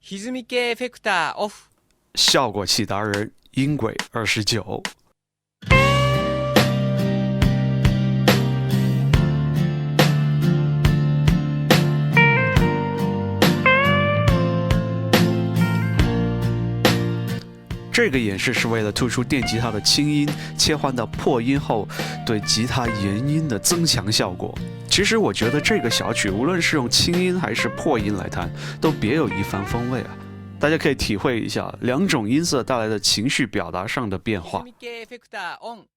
歪み系エフェクターオフ。效果器达人音轨29。这个演示是为了突出电吉他的轻音切换到破音后对吉他延音的增强效果。其实我觉得这个小曲无论是用轻音还是破音来弹，都别有一番风味啊！大家可以体会一下两种音色带来的情绪表达上的变化。歪み系エフェクターオン。